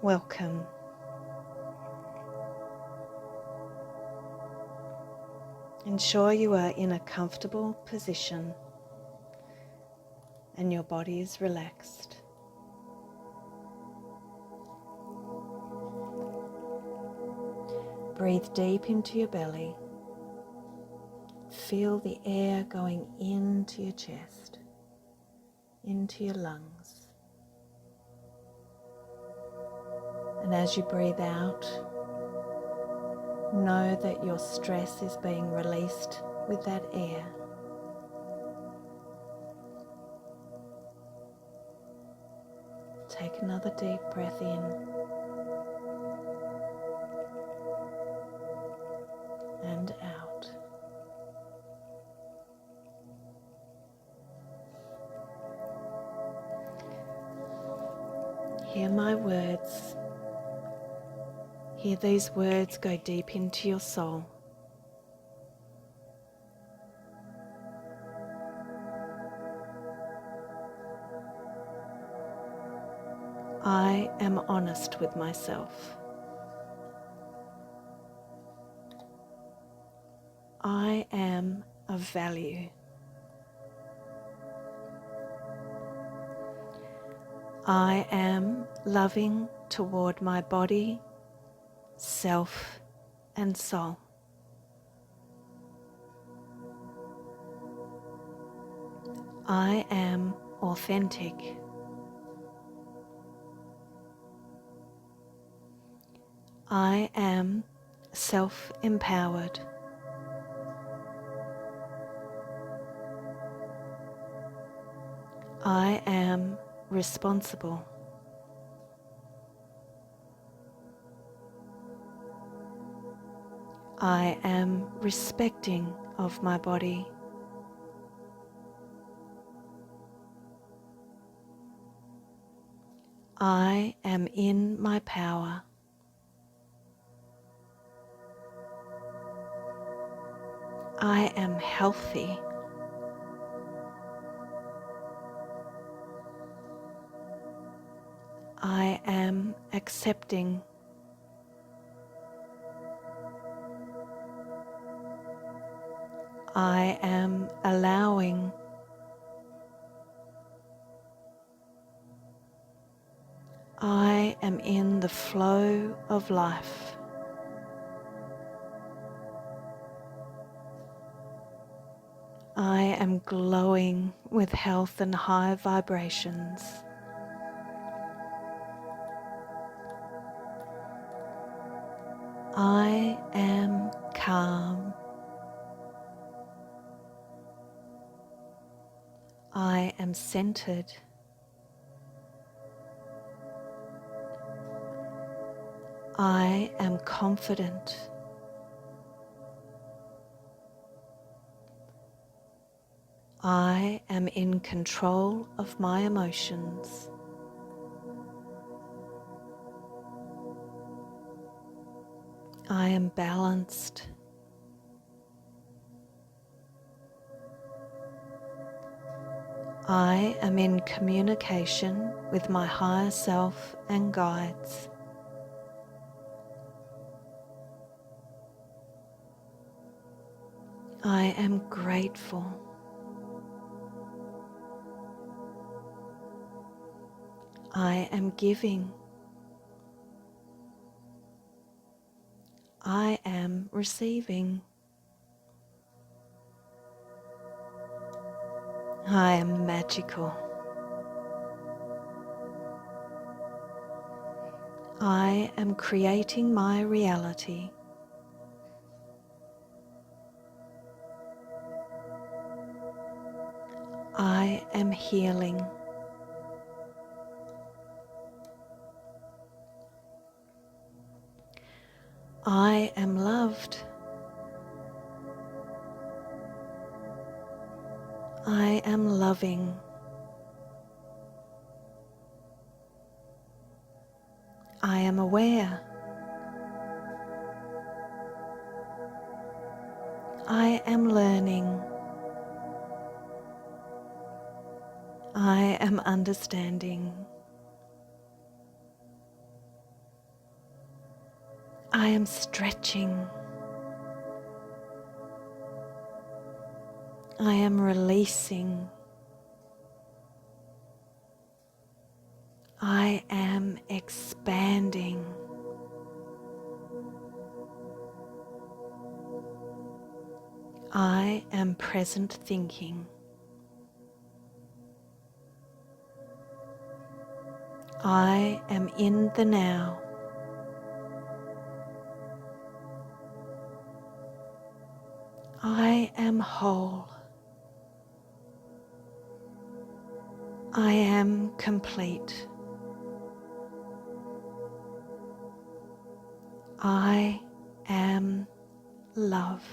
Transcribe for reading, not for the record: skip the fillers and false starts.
welcome. Ensure you are in a comfortable position and your body is relaxed. Breathe deep into your belly. Feel the air going into your chest, into your lungs. And as you breathe out, know that your stress is being released with that air. Take another deep breath in and out. Hear my words. Hear these words go deep into your soul. I am honest with myself. I am of value. I am loving toward my body, self, and soul. I am authentic. I am self-empowered. I am responsible. I am respecting of my body. I am in my power. I am healthy. I am accepting. I am allowing. I am in the flow of life. I am glowing with health and high vibrations. I am calm. I am centered. I am confident. I am in control of my emotions. I am balanced. I am in communication with my higher self and guides. I am grateful. I am giving. I am receiving. I am magical. I am creating my reality. I am healing. I am loved. I am loving. I am aware. I am learning. I am understanding. I am stretching. I am releasing. I am expanding. I am present thinking. I am in the now. I am whole. I am complete. I am love.